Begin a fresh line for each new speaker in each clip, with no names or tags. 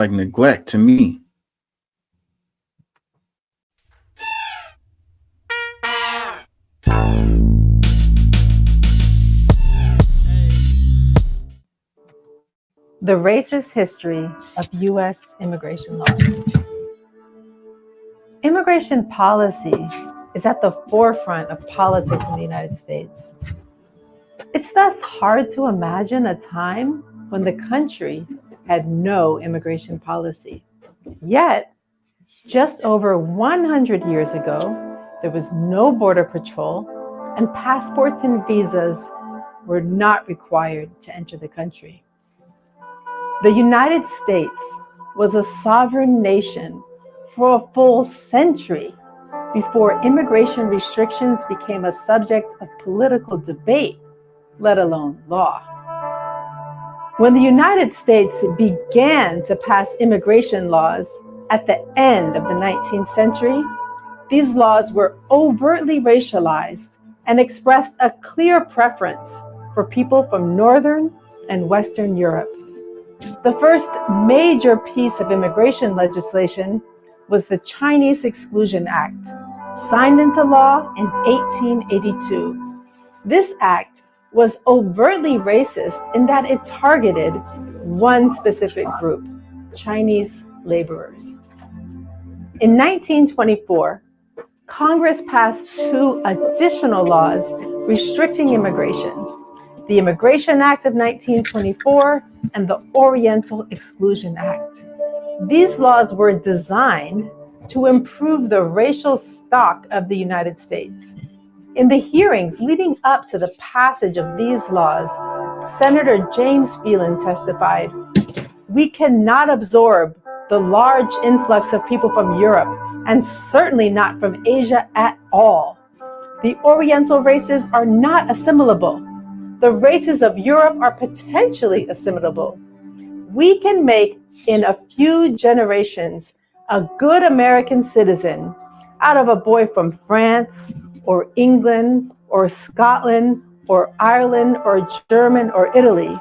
like neglect to me.
The racist history of U.S. immigration laws. Immigration policy is at the forefront of politics in the United States. It's thus hard to imagine a time when the country had no immigration policy. Yet, just over 100 years ago, there was no border patrol, and passports and visas were not required to enter the country. The United States was a sovereign nation for a full century before immigration restrictions became a subject of political debate, let alone law. When the United States began to pass immigration laws at the end of the 19th century, these laws were overtly racialized and expressed a clear preference for people from Northern and Western Europe. The first major piece of immigration legislation was the Chinese Exclusion Act, signed into law in 1882. This act was overtly racist in that it targeted one specific group, Chinese laborers. In 1924, Congress passed two additional laws restricting immigration: the Immigration Act of 1924 and the Oriental Exclusion Act. These laws were designed to improve the racial stock of the United States. In the hearings leading up to the passage of these laws, Senator James Phelan testified, "We cannot absorb the large influx of people from Europe, and certainly not from Asia at all. The Oriental races are not assimilable. The races of Europe are potentially assimilable. We can make, in a few generations, a good American citizen out of a boy from France or England or Scotland or Ireland or German or Italy.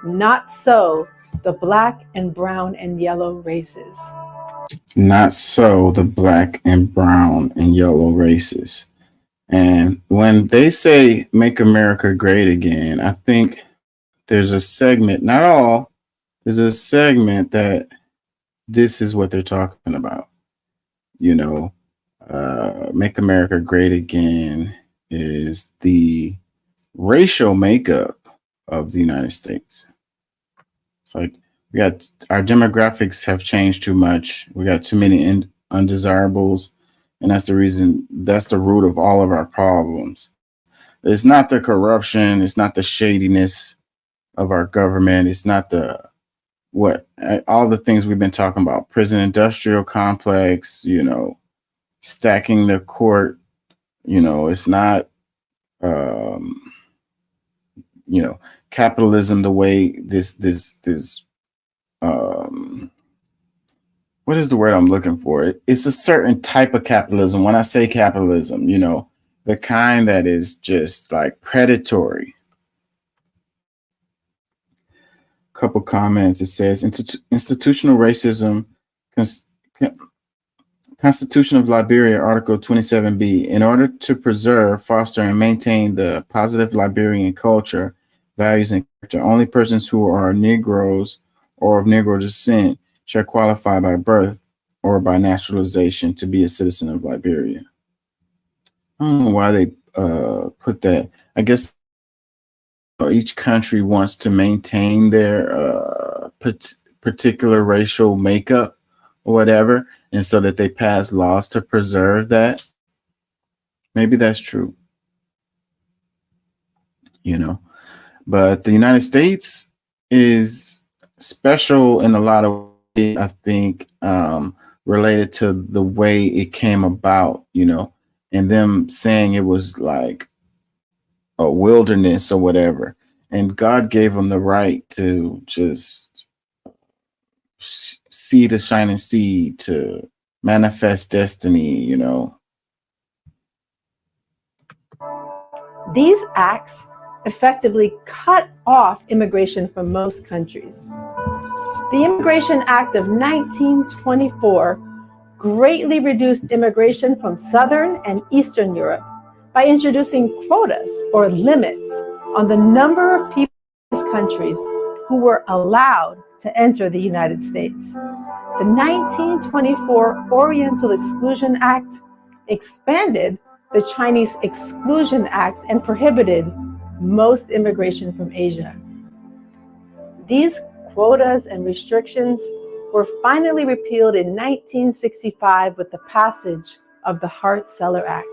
Not so the black and brown and yellow races."
Not so the black and brown and yellow races. And when they say make America great again, I think there's a segment, not all, there's a segment that this is what they're talking about. Make America great again is the racial makeup of the United States. It's like we got our demographics have changed too much. We got too many undesirables. And that's the root of all of our problems. It's not the corruption. It's not the shadiness of our government. It's not all the things we've been talking about, prison industrial complex, stacking the court. It's not, capitalism the way what is the word I'm looking for? It's a certain type of capitalism. When I say capitalism, the kind that is just like predatory. Couple comments. It says institutional racism, Constitution of Liberia, Article 27B. In order to preserve, foster, and maintain the positive Liberian culture, values, and character, only persons who are Negroes or of Negro descent shall qualify by birth or by naturalization to be a citizen of Liberia. I don't know why they put that. I guess each country wants to maintain their particular racial makeup or whatever, and so that they pass laws to preserve that. Maybe that's true. But the United States is special in a lot of ways, I think, related to the way it came about, and them saying it was like a wilderness or whatever. And God gave them the right to just see the shining seed, to manifest destiny,
These acts effectively cut off immigration from most countries. The Immigration Act of 1924 greatly reduced immigration from Southern and Eastern Europe by introducing quotas or limits on the number of people in these countries who were allowed to enter the United States. The 1924 Oriental Exclusion Act expanded the Chinese Exclusion Act and prohibited most immigration from Asia. These quotas and restrictions were finally repealed in 1965 with the passage of the Hart-Celler Act.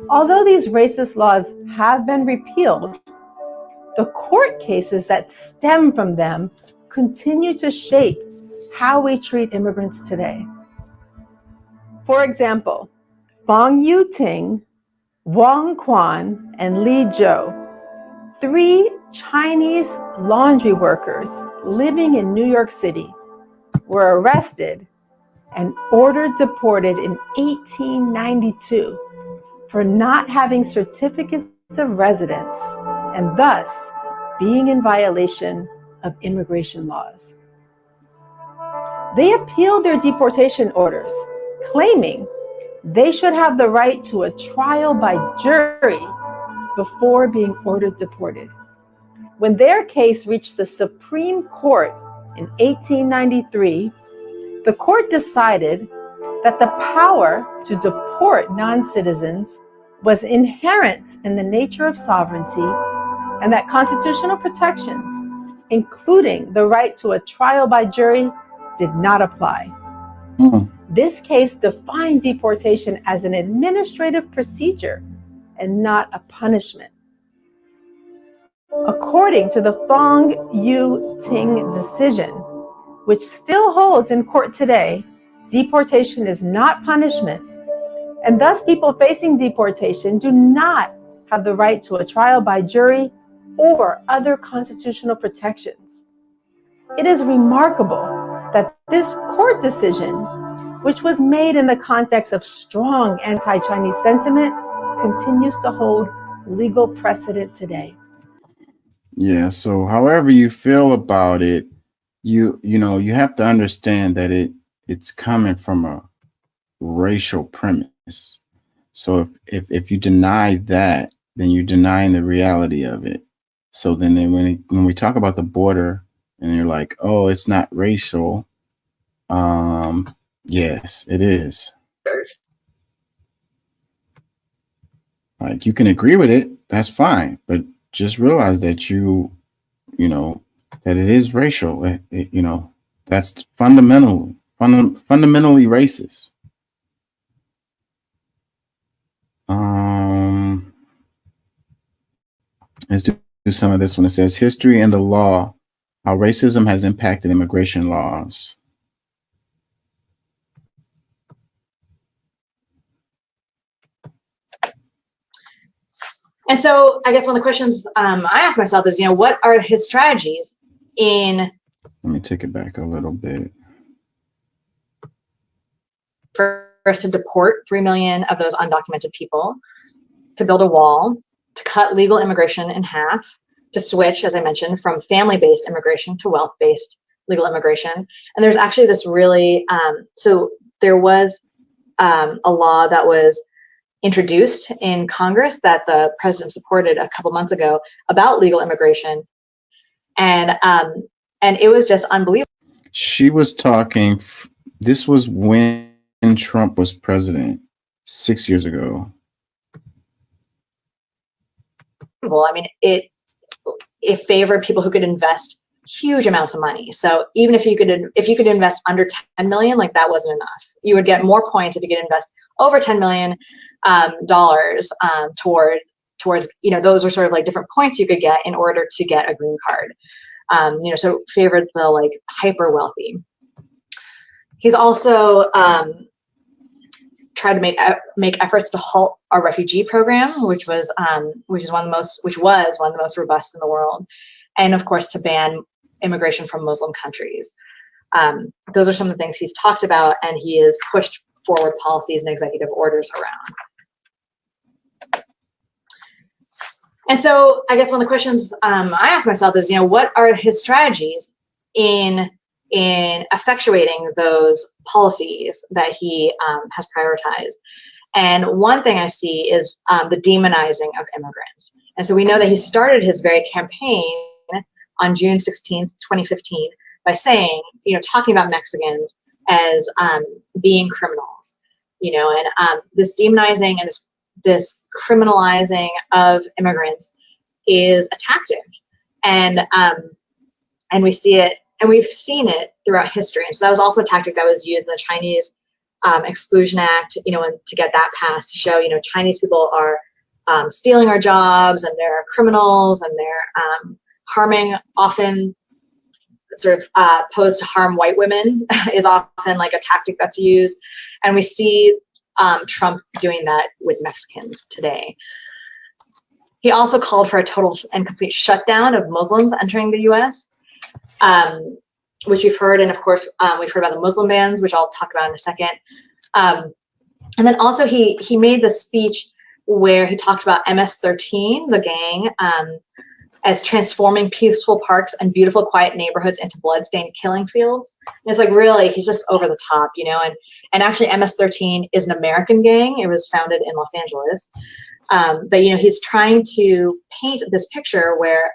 Although these racist laws have been repealed, the court cases that stem from them continue to shape how we treat immigrants today. For example, Fong Yuting, Wang Quan, and Li Zhou, 3 Chinese laundry workers living in New York City, were arrested and ordered deported in 1892 for not having certificates of residence and thus being in violation of immigration laws. They appealed their deportation orders, claiming they should have the right to a trial by jury before being ordered deported. When their case reached the Supreme Court in 1893, the court decided that the power to deport non-citizens was inherent in the nature of sovereignty and that constitutional protections, including the right to a trial by jury, did not apply. This case defined deportation as an administrative procedure and not a punishment. According to the Fong Yuting decision, which still holds in court today, deportation is not punishment, and thus people facing deportation do not have the right to a trial by jury or other constitutional protections. It is remarkable that this court decision, which was made in the context of strong anti-Chinese sentiment, continues to hold legal precedent today.
Yeah, so however you feel about it, you have to understand that it's coming from a racial premise. So if you deny that, then you're denying the reality of it. So then when we talk about the border and you're like, oh, it's not racial, yes, it is. Like, you can agree with it, that's fine, but just realize that that it is racial. That's fundamentally racist. Let's do some of this one. It says history and the law, how racism has impacted immigration laws.
And so I guess one of the questions I ask myself is, what are his strategies in...
Let me take it back a little bit.
First, to deport 3 million of those undocumented people, to build a wall, to cut legal immigration in half, to switch, as I mentioned, from family-based immigration to wealth-based legal immigration. And there's actually this really, so there was a law that was introduced in Congress that the president supported a couple months ago about legal immigration, and it was just unbelievable.
She was talking. This was when Trump was president 6 years ago.
I mean, it favored people who could invest huge amounts of money. So even if you could invest under 10 million, like, that wasn't enough. You would get more points if you could invest over 10 million dollars towards those are sort of like different points you could get in order to get a green card. So favored the like hyper wealthy. He's also tried to make efforts to halt our refugee program, which was one of the most robust in the world, and of course to ban immigration from Muslim countries. Those are some of the things he's talked about, and he has pushed forward policies and executive orders around. And so I guess one of the questions I ask myself is, what are his strategies in in effectuating those policies that he has prioritized. And one thing I see is the demonizing of immigrants. And so we know that he started his very campaign on June 16th, 2015, by saying, talking about Mexicans as being criminals, and this demonizing and this criminalizing of immigrants is a tactic. And we see it, and we've seen it throughout history. And so that was also a tactic that was used in the Chinese Exclusion Act, and to get that passed, to show, Chinese people are stealing our jobs, and they're criminals, and they're harming, often sort of posed to harm white women is often like a tactic that's used. And we see Trump doing that with Mexicans today. He also called for a total and complete shutdown of Muslims entering the US, which we've heard. And of course, we've heard about the Muslim bans, which I'll talk about in a second. And then also he made the speech where he talked about MS-13, the gang, as transforming peaceful parks and beautiful, quiet neighborhoods into bloodstained killing fields. And it's like, really, he's just over the top, and actually MS-13 is an American gang. It was founded in Los Angeles. But, he's trying to paint this picture where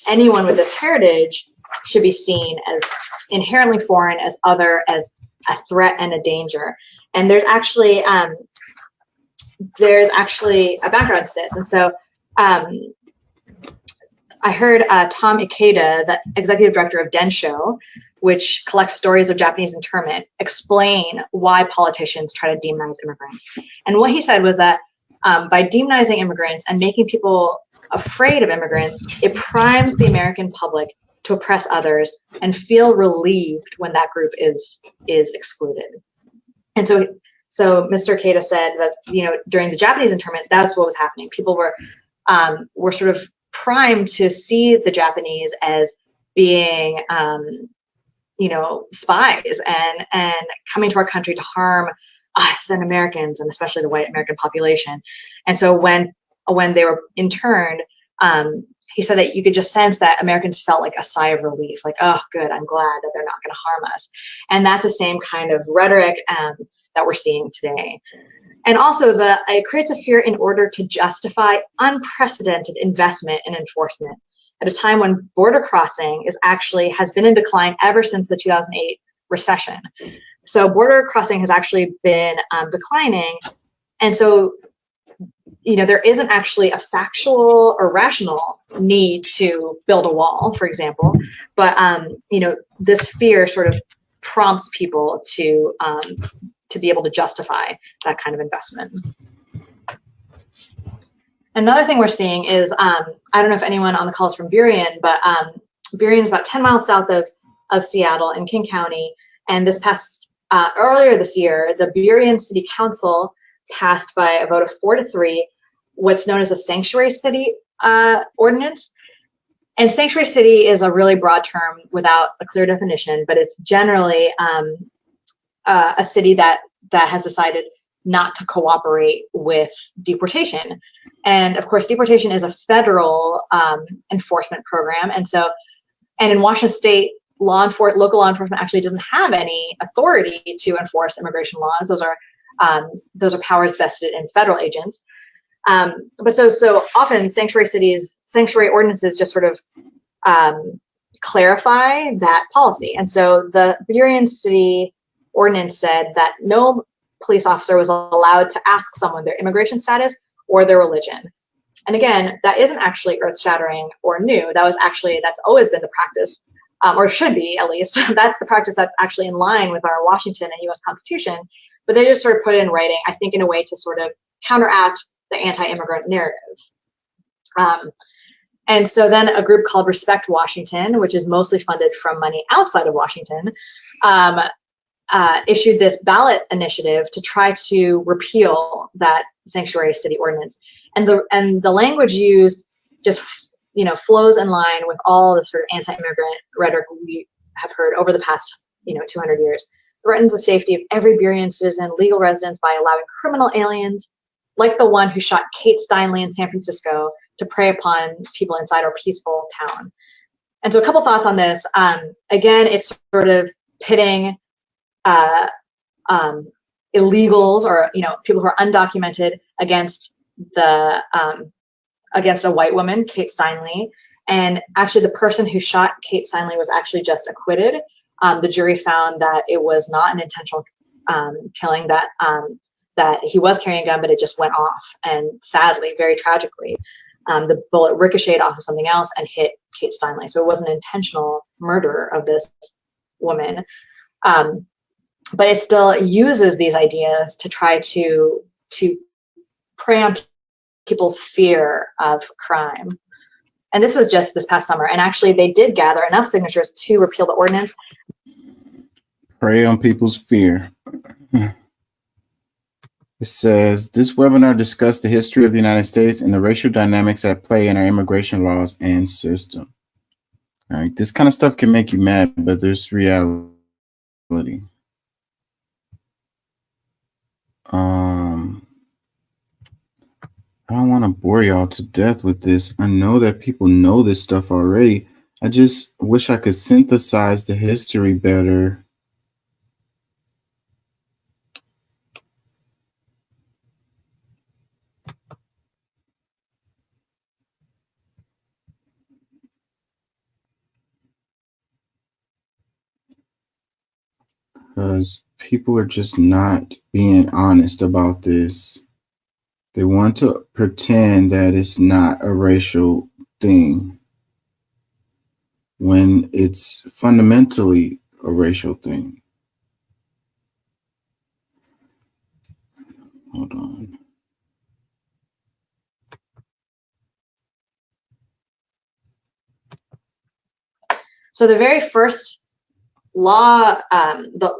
anyone with this heritage should be seen as inherently foreign, as other, as a threat and a danger. And there's actually a background to this. And so I heard Tom Ikeda, the executive director of Densho, which collects stories of Japanese internment, explain why politicians try to demonize immigrants. And what he said was that by demonizing immigrants and making people afraid of immigrants, it primes the American public to oppress others and feel relieved when that group is excluded. And so Mr. Ikeda said that, during the Japanese internment, that's what was happening. People were sort of primed to see the Japanese as being, spies and coming to our country to harm us and Americans, and especially the white American population. And so when they were interned, he said that you could just sense that Americans felt like a sigh of relief, like, oh, good, I'm glad that they're not going to harm us. And that's the same kind of rhetoric that we're seeing today. And also, it creates a fear in order to justify unprecedented investment and enforcement at a time when border crossing has been in decline ever since the 2008 recession. So border crossing has actually been declining. And so, there isn't actually a factual or rational need to build a wall, for example. But, this fear sort of prompts people to be able to justify that kind of investment. Another thing we're seeing is, I don't know if anyone on the call is from Burien, but Burien is about 10 miles south of Seattle in King County. And earlier this year, the Burien City Council passed by a vote of 4-3 what's known as a sanctuary city ordinance. And sanctuary city is a really broad term without a clear definition, but it's generally a city that has decided not to cooperate with deportation. And of course, deportation is a federal enforcement program. And in Washington State, local law enforcement actually doesn't have any authority to enforce immigration laws. Those are powers vested in federal agents. But so often sanctuary ordinances just sort of clarify that policy. And so the Burien City ordinance said that no police officer was allowed to ask someone their immigration status or their religion. And again, that isn't actually earth-shattering or new. That's always been the practice, or should be at least. That's the practice that's actually in line with our Washington and U.S. Constitution. But they just sort of put it in writing, I think, in a way to sort of counteract the anti-immigrant narrative. And so then a group called Respect Washington, which is mostly funded from money outside of Washington, issued this ballot initiative to try to repeal that sanctuary city ordinance. And the language used just flows in line with all the sort of anti-immigrant rhetoric we have heard over the past 200 years. Threatens the safety of every Burien citizen, legal residents, by allowing criminal aliens like the one who shot Kate Steinle in San Francisco to prey upon people inside our peaceful town. And so a couple thoughts on this. Again, it's sort of pitting illegals, or people who are undocumented, against against a white woman, Kate Steinle. And actually, the person who shot Kate Steinle was actually just acquitted. The jury found that it was not an intentional killing, that he was carrying a gun, but it just went off. And sadly, very tragically, the bullet ricocheted off of something else and hit Kate Steinle. So it was an intentional murder of this woman. But it still uses these ideas to try to prey on people's fear of crime. And this was just this past summer. And actually, they did gather enough signatures to repeal the ordinance.
Prey on people's fear. It says, this webinar discussed the history of the United States and the racial dynamics at play in our immigration laws and system. All right, this kind of stuff can make you mad, but there's reality. I don't want to bore y'all to death with this. I know that people know this stuff already. I just wish I could synthesize the history better. Because people are just not being honest about this. They want to pretend that it's not a racial thing when it's fundamentally a racial thing. Hold on.
So the very first law, the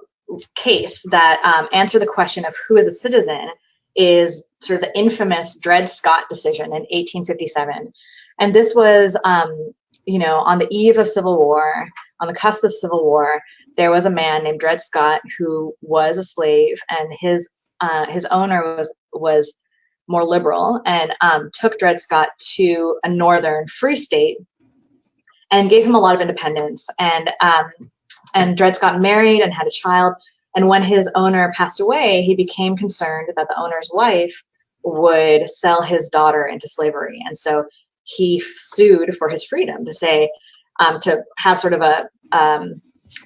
case that answered the question of who is a citizen is sort of the infamous Dred Scott decision in 1857. And this was, on the eve of Civil War, on the cusp of Civil War, there was a man named Dred Scott who was a slave, and his owner was more liberal, and took Dred Scott to a northern free state and gave him a lot of independence. And Dred Scott married and had a child. And when his owner passed away, he became concerned that the owner's wife would sell his daughter into slavery. And so he sued for his freedom, to say, to have sort of a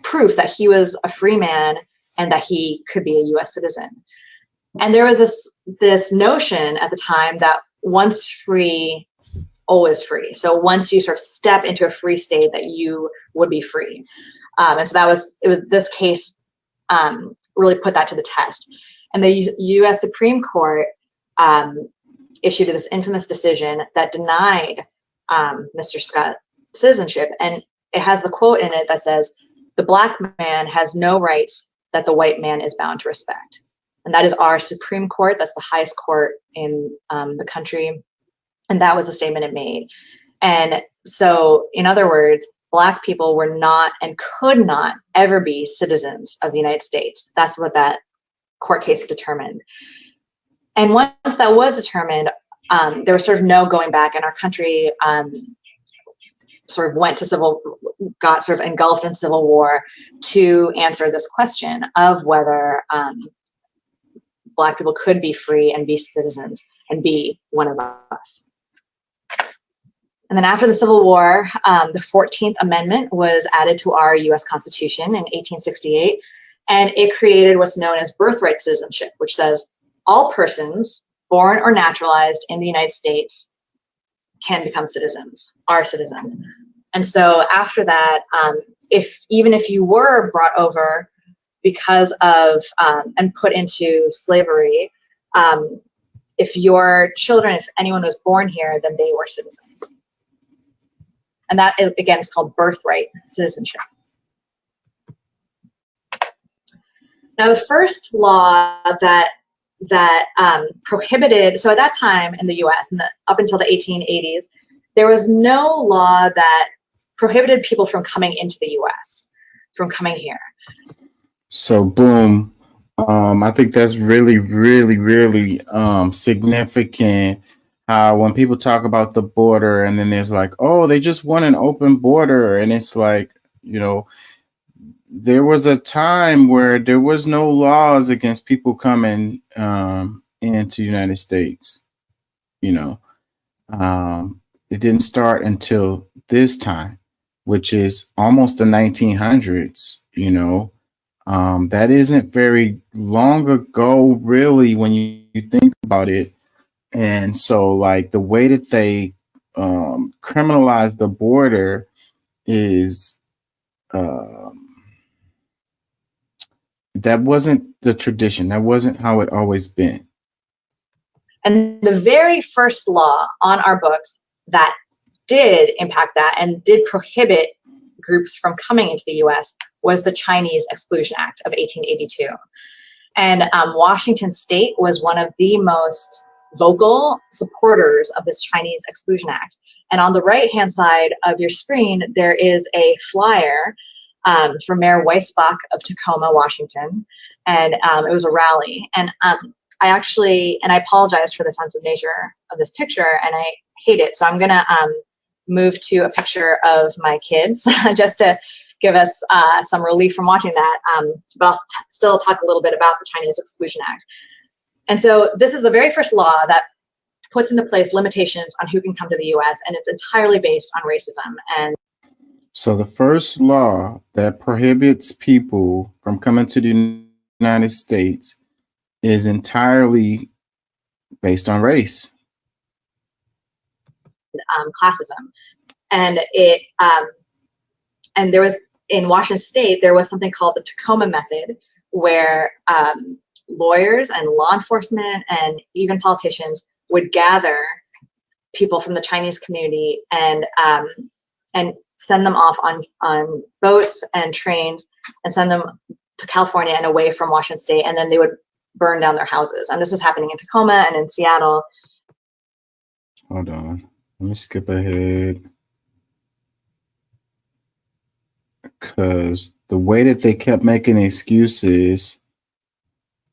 proof that he was a free man and that he could be a U.S. citizen. And there was this notion at the time that once free, always free. So once you sort of step into a free state, that you would be free. And so this case really put that to the test. And the U.S. Supreme Court issued this infamous decision that denied Mr. Scott citizenship. And it has the quote in it that says, "The black man has no rights that the white man is bound to respect." And that is our Supreme Court. That's the highest court in the country. And that was the statement it made. And so, in other words, Black people were not and could not ever be citizens of the United States. That's what that court case determined. And once that was determined, there was sort of no going back, and our country sort of got sort of engulfed in civil war to answer this question of whether Black people could be free and be citizens and be one of us. And then after the Civil War, the 14th Amendment was added to our U.S. Constitution in 1868, and it created what's known as birthright citizenship, which says all persons born or naturalized in the United States can become citizens, are citizens. And so after that, even if you were brought over because of and put into slavery, if your children, if anyone was born here, then they were citizens. And that, again, is called birthright citizenship. Now, the first law that prohibited, so at that time in the U.S., up until the 1880s, there was no law that prohibited people from coming into the U.S., from coming here.
So, boom. I think that's really, really, really significant how when people talk about the border and then there's like, oh, they just want an open border. And it's like, you know, there was a time where there was no laws against people coming into the United States. You know, it didn't start until this time, which is almost the 1900s. You know, that isn't very long ago, really, when you think about it. And so, like, the way that they criminalize the border is that wasn't the tradition. That wasn't how it always been.
And the very first law on our books that did impact that and did prohibit groups from coming into the US was the Chinese Exclusion Act of 1882. And Washington State was one of the most vocal supporters of this Chinese Exclusion Act. And on the right-hand side of your screen, there is a flyer for Mayor Weisbach of Tacoma, Washington. And it was a rally. And I apologize for the offensive nature of this picture, and I hate it. So I'm gonna move to a picture of my kids just to give us some relief from watching that, but I'll still talk a little bit about the Chinese Exclusion Act. And so this is the very first law that puts into place limitations on who can come to the US, and it's entirely based on racism. And
so the first law that prohibits people from coming to the United States is entirely based on race.
Classism. And and there was, in Washington State, there was something called the Tacoma Method, where lawyers and law enforcement and even politicians would gather people from the Chinese community and send them off on boats and trains and send them to California and away from Washington State, and then they would burn down their houses. And this was happening in Tacoma and in Seattle.
Hold on, let me skip ahead, because the way that they kept making excuses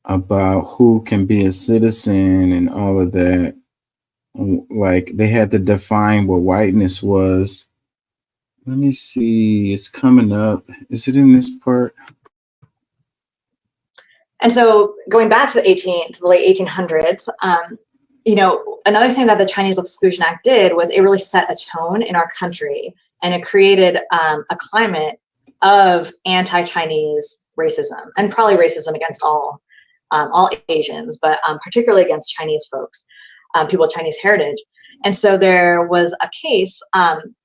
about who can be a citizen and all of that, like they had to define what whiteness was. Let me see, it's coming up. Is it in this part?
And so going back to the late 1800s, you know, another thing that the Chinese Exclusion Act did was it really set a tone in our country, and it created a climate of anti-Chinese racism, and probably racism against all Asians, but particularly against Chinese folks, people with Chinese heritage. And so there was a case,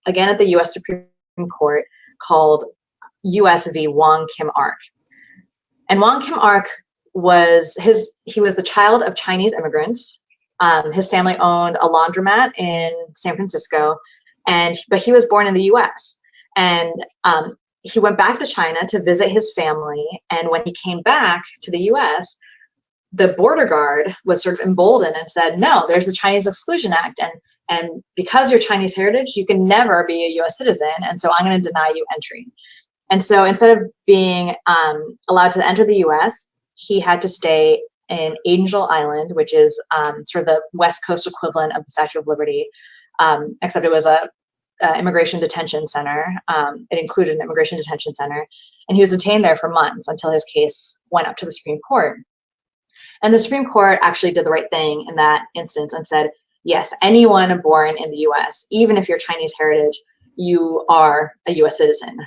again, at the US Supreme Court called US v. Wong Kim Ark. And Wong Kim Ark was he was the child of Chinese immigrants. His family owned a laundromat in San Francisco, but he was born in the US. And he went back to China to visit his family. And when he came back to the US, the border guard was sort of emboldened and said, no, there's the Chinese Exclusion Act. And because you're Chinese heritage, you can never be a US citizen. And so I'm going to deny you entry. And so instead of being allowed to enter the US, he had to stay in Angel Island, which is sort of the West Coast equivalent of the Statue of Liberty, except it was a immigration detention center. It included an immigration detention center. And he was detained there for months until his case went up to the Supreme Court. And the Supreme Court actually did the right thing in that instance and said, yes, anyone born in the US, even if you're Chinese heritage, you are a US citizen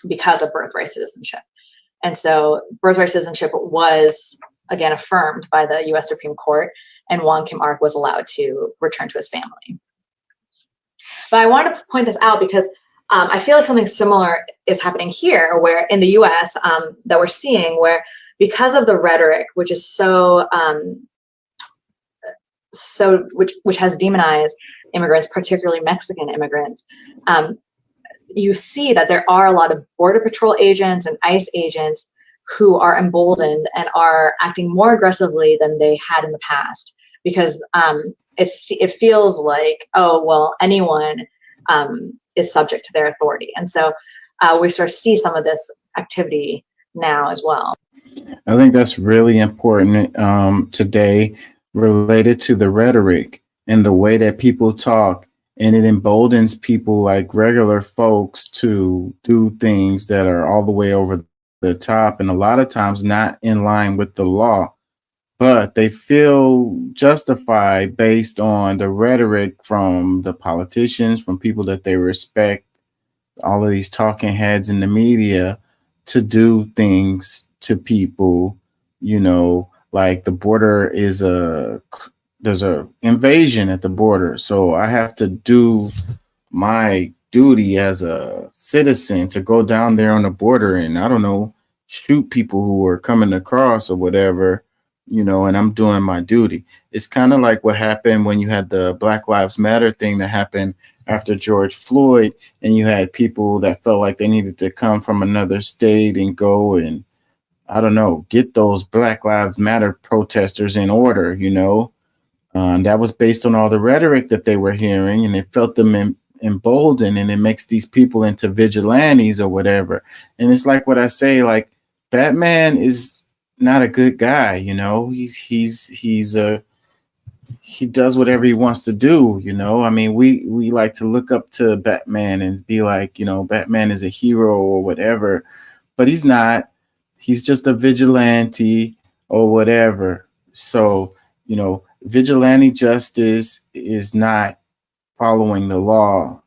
because of birthright citizenship. And so birthright citizenship was, again, affirmed by the US Supreme Court, and Wong Kim Ark was allowed to return to his family. But I wanted to point this out because I feel like something similar is happening here, where in the US that we're seeing, where because of the rhetoric, which is which has demonized immigrants, particularly Mexican immigrants, you see that there are a lot of Border Patrol agents and ICE agents who are emboldened and are acting more aggressively than they had in the past, because it feels like, oh, well, anyone is subject to their authority. And so we sort of see some of this activity now as well.
I think that's really important today related to the rhetoric and the way that people talk, and it emboldens people like regular folks to do things that are all the way over the top and a lot of times not in line with the law, but they feel justified based on the rhetoric from the politicians, from people that they respect, all of these talking heads in the media, to do things to people, like the border is there's a invasion at the border. So I have to do my duty as a citizen to go down there on the border and, I don't know, shoot people who are coming across or whatever, and I'm doing my duty. It's kind of like what happened when you had the Black Lives Matter thing that happened after George Floyd, and you had people that felt like they needed to come from another state and go and, I don't know, get those Black Lives Matter protesters in order, that was based on all the rhetoric that they were hearing, and it felt them emboldened, and it makes these people into vigilantes or whatever. And it's like what I say, like Batman is not a good guy, he does whatever he wants to do, I mean, we like to look up to Batman and be like, Batman is a hero or whatever, but he's not. He's just a vigilante or whatever. So, vigilante justice is not following the law.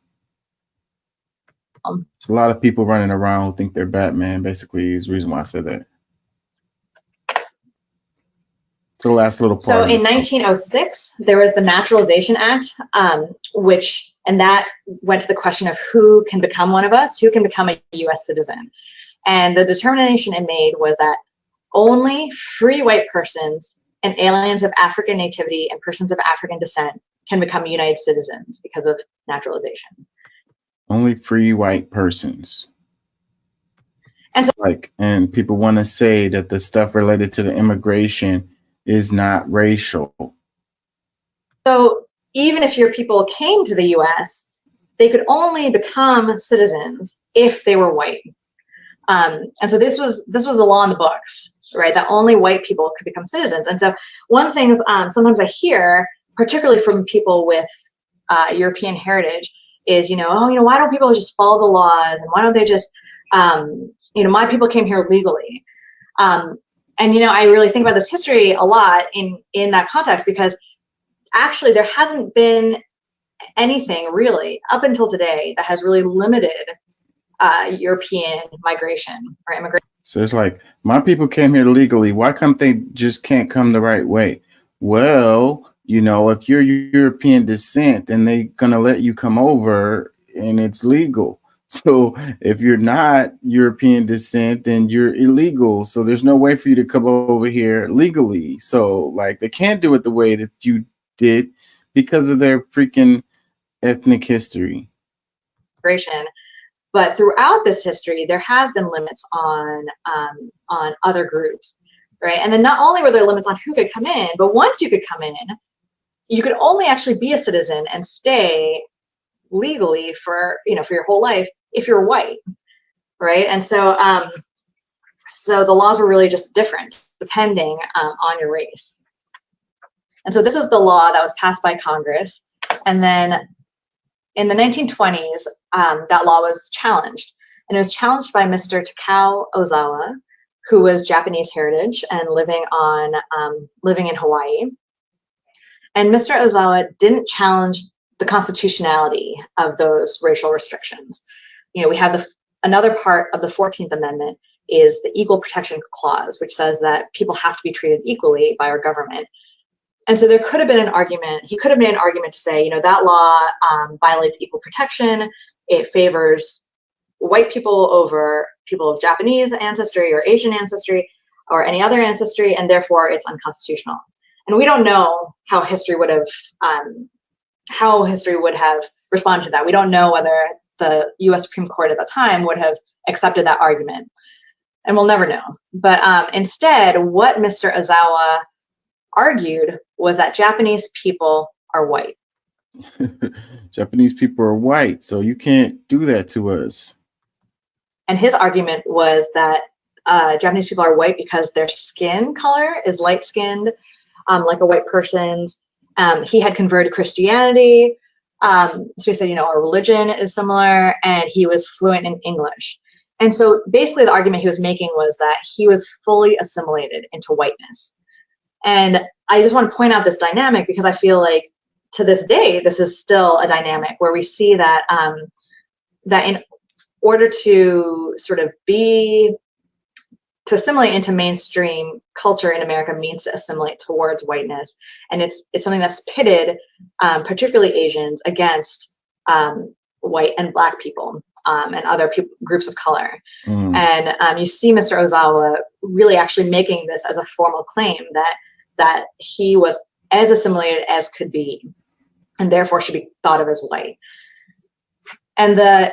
There's a lot of people running around who think they're Batman, basically, is the reason why I said that. So the last little part.
So in 1906, there was the Naturalization Act, and that went to the question of who can become one of us, who can become a U.S. citizen. And the determination it made was that only free white persons and aliens of African nativity and persons of African descent can become United citizens because of naturalization.
Only free white persons.
And so,
and people want to say that the stuff related to the immigration is not racial.
So even if your people came to the U.S., they could only become citizens if they were white. And so this was the law in the books, right? That only white people could become citizens. And so one thing sometimes I hear, particularly from people with European heritage, is, why don't people just follow the laws, and why don't they just, my people came here legally. And, I really think about this history a lot in that context, because actually there hasn't been anything really up until today that has really limited European migration or immigration.
So it's like, my people came here legally. Why come they just can't come the right way? Well, if you're European descent, then they're going to let you come over and it's legal. So if you're not European descent, then you're illegal. So there's no way for you to come over here legally. So they can't do it the way that you did because of their freaking ethnic history.
But throughout this history, there has been limits on other groups, right? And then not only were there limits on who could come in, but once you could come in, you could only actually be a citizen and stay legally for your whole life if you're white, right? And so so the laws were really just different depending on your race. And so this was the law that was passed by Congress, and then in the 1920s, that law was challenged, and it was challenged by Mr. Takao Ozawa, who was Japanese heritage and living in Hawaii. And Mr. Ozawa didn't challenge the constitutionality of those racial restrictions. We have another part of the 14th Amendment is the Equal Protection Clause, which says that people have to be treated equally by our government. And so there could have been an argument, he could have made an argument to say, that law violates equal protection. It favors white people over people of Japanese ancestry or Asian ancestry or any other ancestry, and therefore it's unconstitutional. And we don't know how history would have responded to that. We don't know whether the U.S. Supreme Court at the time would have accepted that argument, and we'll never know. But instead, what Mr. Ozawa argued was that Japanese people are white.
Japanese people are white, so you can't do that to us.
And his argument was that Japanese people are white because their skin color is light-skinned, like a white person's. He had converted to Christianity. So he said, our religion is similar, and he was fluent in English. And so basically the argument he was making was that he was fully assimilated into whiteness. And I just want to point out this dynamic because I feel like to this day, this is still a dynamic where we see that that in order to sort of assimilate into mainstream culture in America means to assimilate towards whiteness. And it's something that's pitted, particularly Asians, against white and Black people and other groups of color. And you see Mr. Ozawa really actually making this as a formal claim that he was as assimilated as could be, and therefore should be thought of as white. And the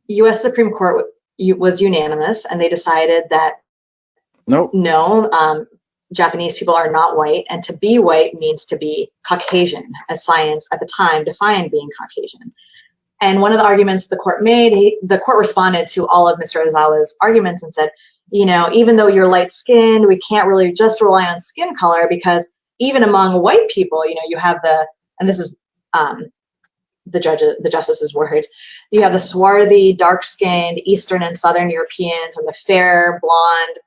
U.S. Supreme Court was unanimous, and they decided that no, Japanese people are not white, and to be white means to be Caucasian, as science at the time defined being Caucasian. And one of the arguments the court made, the court responded to all of Mr. Ozawa's arguments and said, even though you're light-skinned, we can't really just rely on skin color, because even among white people, you have and this is the justice's words, you have the swarthy, dark-skinned Eastern and Southern Europeans and the fair, blonde,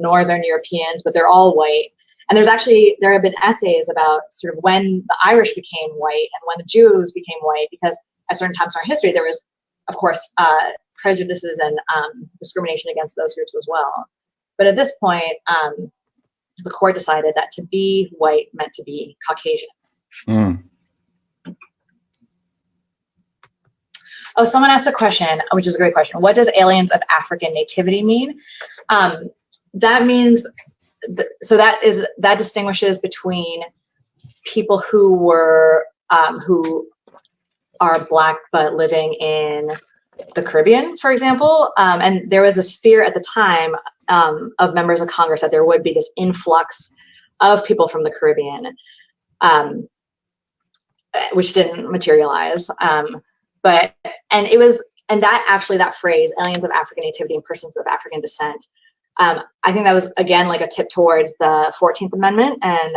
Northern Europeans, but they're all white. And there have been essays about sort of when the Irish became white and when the Jews became white, because at certain times in our history, there was, of course, prejudices and discrimination against those groups as well. But at this point, the court decided that to be white meant to be Caucasian. Oh, someone asked a question, which is a great question. What does aliens of African nativity mean? That means, that distinguishes between people who are Black but living in the Caribbean, for example. And there was this fear at the time of members of Congress that there would be this influx of people from the Caribbean, which didn't materialize. That phrase, aliens of African nativity and persons of African descent, I think that was, again, like a tip towards the 14th Amendment and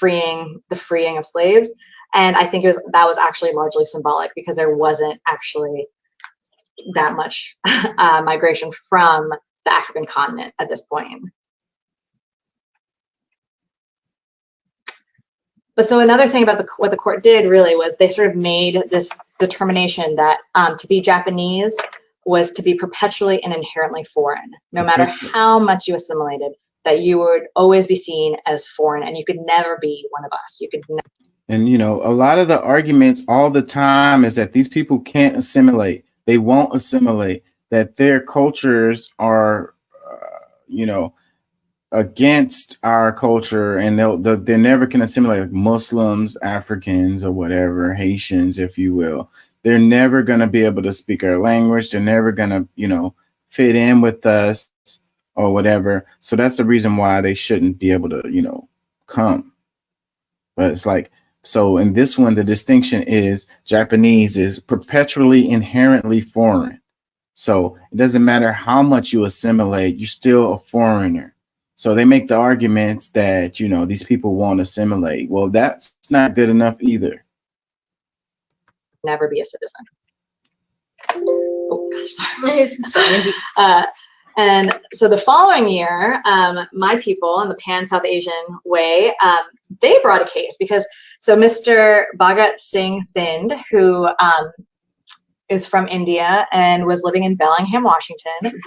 the freeing of slaves. And I think that was actually largely symbolic, because there wasn't actually that much migration from the African continent at this point. But so another thing about what the court did really was they sort of made this determination that to be Japanese was to be perpetually and inherently foreign. No matter how much you assimilated, that you would always be seen as foreign, and you could never be one of us. You could never.
And, a lot of the arguments all the time is that these people can't assimilate. They won't assimilate, that their cultures are, against our culture, and they never can assimilate, like Muslims, Africans, or whatever, Haitians, if you will. They're never going to be able to speak our language. They're never going to, fit in with us or whatever. So that's the reason why they shouldn't be able to, come. But it's like, so in this one, the distinction is Japanese is perpetually inherently foreign. So it doesn't matter how much you assimilate, you're still a foreigner. So they make the arguments that, these people won't assimilate. Well, that's not good enough either.
Never be a citizen. Oh gosh, sorry. And so the following year, my people in the Pan-South Asian way, they brought a case because Mr. Bhagat Singh Thind, who is from India and was living in Bellingham, Washington,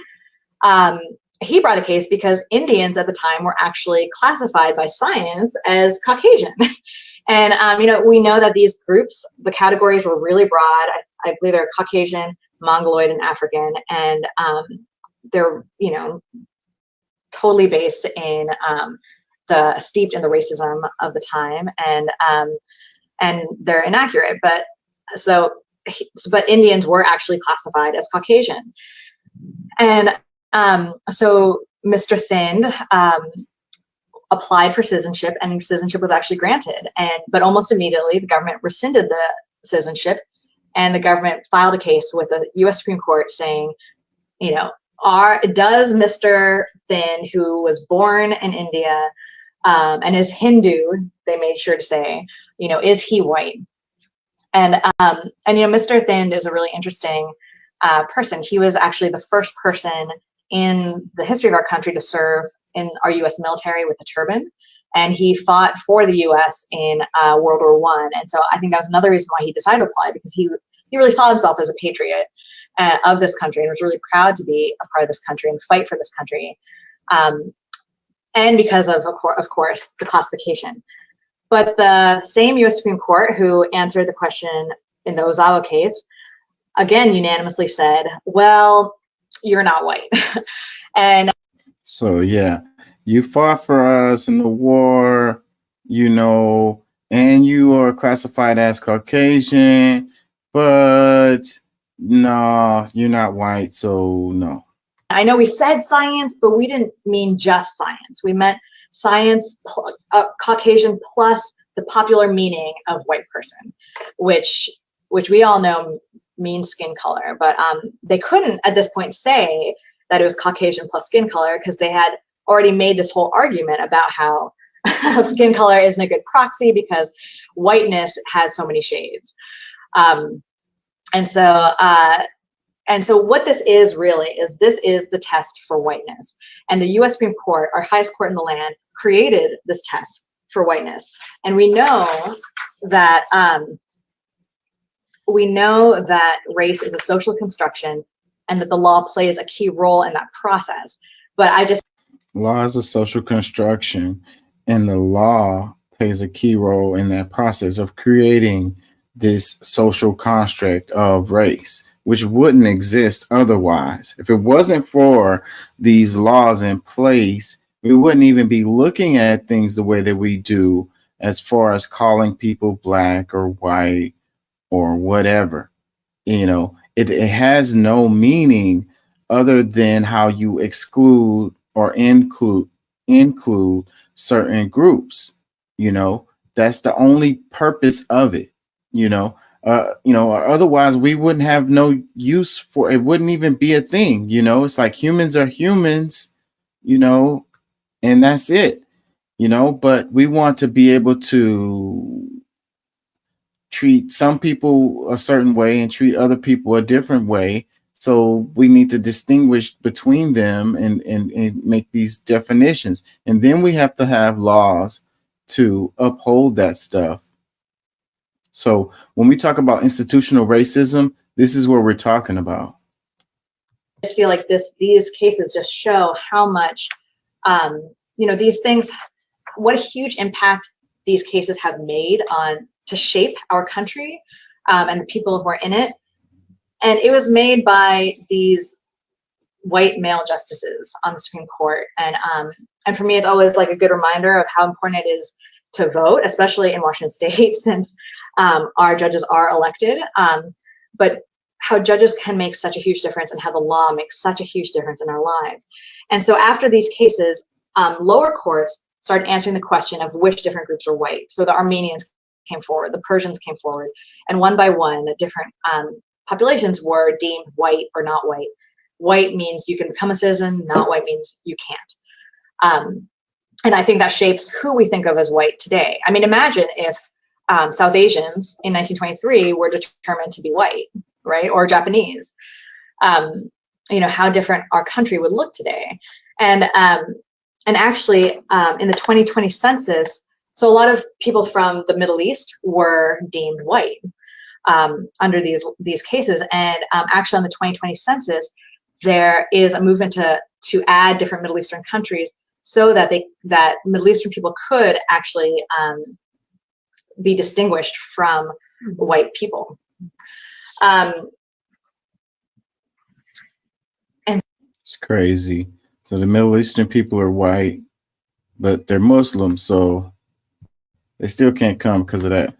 he brought a case because Indians at the time were actually classified by science as Caucasian. And, we know that these groups, the categories were really broad. I believe they're Caucasian, Mongoloid, and African. And they're, totally based in steeped in the racism of the time. And they're inaccurate. But Indians were actually classified as Caucasian. And so Mr. Thind applied for citizenship, and citizenship was actually granted. But almost immediately, the government rescinded the citizenship, and the government filed a case with the U.S. Supreme Court saying, does Mr. Thind, who was born in India, And is Hindu, they made sure to say, is he white? And Mr. Thind is a really interesting person. He was actually the first person in the history of our country to serve in our U.S. military with a turban. And he fought for the U.S. in World War I. And so I think that was another reason why he decided to apply, because he really saw himself as a patriot of this country and was really proud to be a part of this country and fight for this country. And because of course, the classification. But the same U.S. Supreme Court who answered the question in the Ozawa case, again, unanimously said, well, you're not white. And
so, yeah, you fought for us in the war, and you are classified as Caucasian, but no, you're not white, so no.
I know we said science, but we didn't mean just science. We meant science, Caucasian plus the popular meaning of white person, which we all know means skin color. But they couldn't at this point say that it was Caucasian plus skin color, because they had already made this whole argument about how skin color isn't a good proxy because whiteness has so many shades. And so what this is really is, this is the test for whiteness. And the U.S. Supreme Court, our highest court in the land, created this test for whiteness. And we know that race is a social construction and that the law plays a key role in that process. But
law is a social construction, and the law plays a key role in that process of creating this social construct of race, which wouldn't exist otherwise. If it wasn't for these laws in place, we wouldn't even be looking at things the way that we do, as far as calling people black or white or whatever. It has no meaning other than how you exclude or include certain groups. That's the only purpose of it. Otherwise we wouldn't have no use for it. Wouldn't even be a thing. It's like humans are humans, and that's it. But we want to be able to treat some people a certain way and treat other people a different way. So we need to distinguish between them and make these definitions. And then we have to have laws to uphold that stuff. So when we talk about institutional racism, this is what we're talking about.
I just feel like these cases just show how much, these things, what a huge impact these cases have made to shape our country and the people who are in it. And it was made by these white male justices on the Supreme Court. And for me, it's always like a good reminder of how important it is to vote, especially in Washington State, since our judges are elected. But how judges can make such a huge difference, and how the law makes such a huge difference in our lives. And so after these cases, lower courts started answering the question of which different groups are white. So the Armenians came forward, the Persians came forward, and one by one, the different populations were deemed white or not white. White means you can become a citizen, not white means you can't. And I think that shapes who we think of as white today. I mean, imagine if South Asians in 1923 were determined to be white, right? Or Japanese. How different our country would look today. And actually, in the 2020 census, so a lot of people from the Middle East were deemed white under these cases. And actually, on the 2020 census, there is a movement to add different Middle Eastern countries so that Middle Eastern people could actually be distinguished from white people.
It's crazy. So the Middle Eastern people are white, but they're Muslim, so they still can't come because of that.